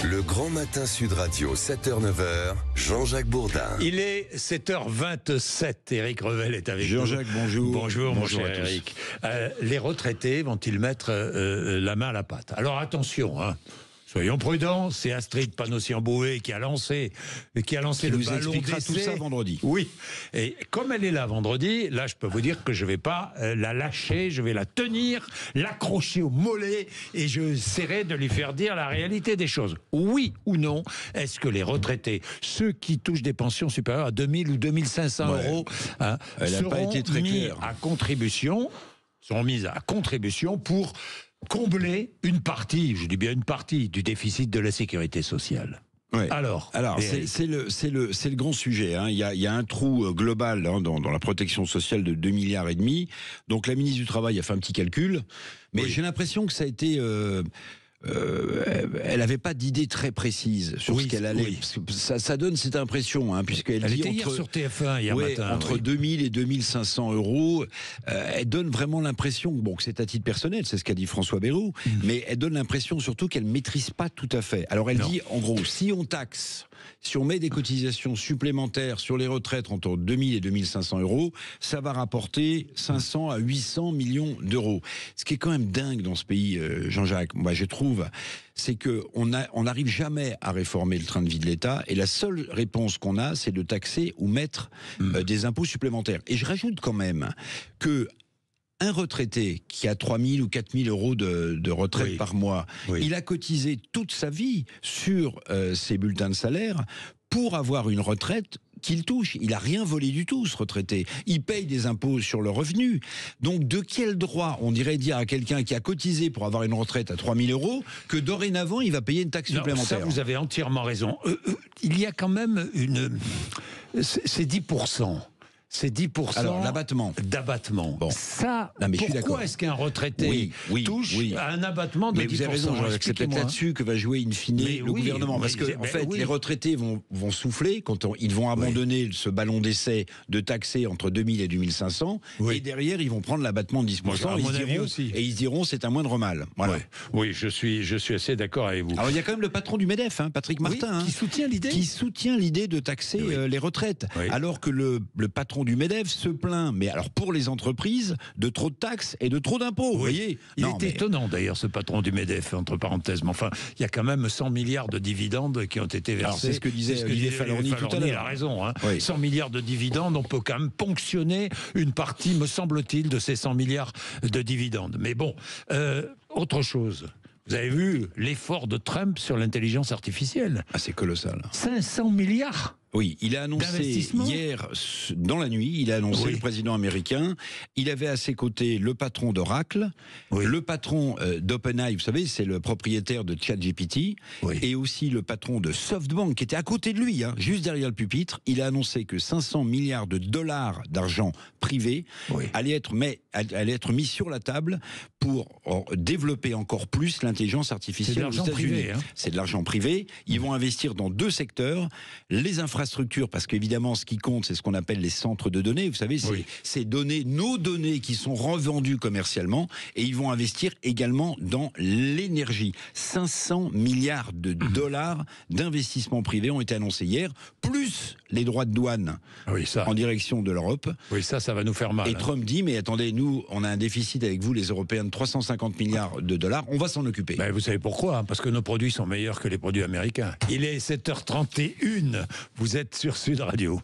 Le grand matin Sud Radio, 7h-9h, Jean-Jacques Bourdin. Il est 7h27, Éric Revel est avec nous. Jean-Jacques, bonjour. Bonjour, mon cher à tous. Éric. Les retraités vont-ils mettre la main à la pâte? Alors attention, soyons prudents, c'est Astrid Panosyan-Bouvet qui a lancé le vous ballon expliquera d'essai. tout ça vendredi. Oui, et comme elle est là vendredi, là je peux vous dire que je vais pas la lâcher, je vais la tenir, l'accrocher au mollet et je essaierai de lui faire dire la réalité des choses. Oui ou non, est-ce que les retraités, ceux qui touchent des pensions supérieures à 2000 ou 2500 euros, Elle n'a pas été très mis claire. seront mises à contribution pour combler une partie, je dis bien une partie, du déficit de la sécurité sociale. Ouais. Alors c'est le grand sujet. Il y a un trou global dans la protection sociale de 2,5 milliards. Donc la ministre du Travail a fait un petit calcul, mais j'ai l'impression que ça a été... elle n'avait pas d'idée très précise sur ce qu'elle allait. Oui. Parce que ça donne cette impression, puisqu'elle dit était hier sur TF1 hier matin. Entre 2000 et 2500 euros, elle donne vraiment l'impression, que c'est à titre personnel, c'est ce qu'a dit François Bayrou, mais elle donne l'impression surtout qu'elle ne maîtrise pas tout à fait. Alors elle dit, en gros, si on taxe, si on met des cotisations supplémentaires sur les retraites entre 2000 et 2500 euros, ça va rapporter 500 à 800 millions d'euros. Ce qui est quand même dingue dans ce pays, Jean-Jacques, moi je trouve, c'est qu'on n'arrive jamais à réformer le train de vie de l'État et la seule réponse qu'on a, c'est de taxer ou mettre des impôts supplémentaires. Et je rajoute quand même que un retraité qui a 3 000 ou 4 000 euros de retraite par mois, il a cotisé toute sa vie sur ses bulletins de salaire pour avoir une retraite qu'il touche. Il n'a rien volé du tout, ce retraité. Il paye des impôts sur le revenu. Donc, de quel droit on irait dire à quelqu'un qui a cotisé pour avoir une retraite à 3 000 euros que dorénavant, il va payer une taxe supplémentaire? Ça, vous avez entièrement raison. Il y a quand même c'est 10%. C'est 10% Alors, l'abattement. D'abattement. Bon. Ça, non, mais pourquoi est-ce qu'un retraité touche à un abattement de 10%? Mais vous avez raison, c'est peut-être là-dessus que va jouer in fine le gouvernement. Parce que, en fait, les retraités vont souffler quand ils vont abandonner ce ballon d'essai de taxer entre 2000 et 2500. Et derrière, ils vont prendre l'abattement de 10%. Et ils se diront, c'est un moindre mal. Voilà. Oui, je suis assez d'accord avec vous. Alors, il y a quand même le patron du MEDEF, Patrick Martin, qui soutient l'idée de taxer les retraites. Alors que le patron du MEDEF se plaint, mais alors pour les entreprises, de trop de taxes et de trop d'impôts. Vous voyez, il est étonnant d'ailleurs, ce patron du MEDEF, entre parenthèses. Mais enfin, il y a quand même 100 milliards de dividendes qui ont été versés. Alors, c'est ce que disait Olivier Falorni tout à l'heure. Il a raison. 100 milliards de dividendes, on peut quand même ponctionner une partie, me semble-t-il, de ces 100 milliards de dividendes. Mais bon, autre chose. Vous avez vu l'effort de Trump sur l'intelligence artificielle? C'est colossal. 500 milliards. Oui, il a annoncé hier, dans la nuit, le président américain, il avait à ses côtés le patron d'Oracle, le patron d'OpenAI, vous savez, c'est le propriétaire de ChatGPT, et aussi le patron de SoftBank, qui était à côté de lui, juste derrière le pupitre. Il a annoncé que 500 milliards de dollars d'argent privé allaient être mis sur la table pour développer encore plus l'intelligence artificielle aux États-Unis. C'est de l'argent privé. Ils vont investir dans 2 secteurs, les infrastructures, parce qu'évidemment, ce qui compte, c'est ce qu'on appelle les centres de données. Vous savez, c'est ces données, nos données qui sont revendues commercialement, et ils vont investir également dans l'énergie. 500 milliards de dollars d'investissements privés ont été annoncés hier, plus les droits de douane en direction de l'Europe. Oui, ça va nous faire mal. Et Trump dit, mais attendez, nous, on a un déficit avec vous, les Européens, de 350 milliards de dollars, on va s'en occuper. Vous savez pourquoi? Parce que nos produits sont meilleurs que les produits américains. Il est 7h31, vous êtes sur Sud Radio.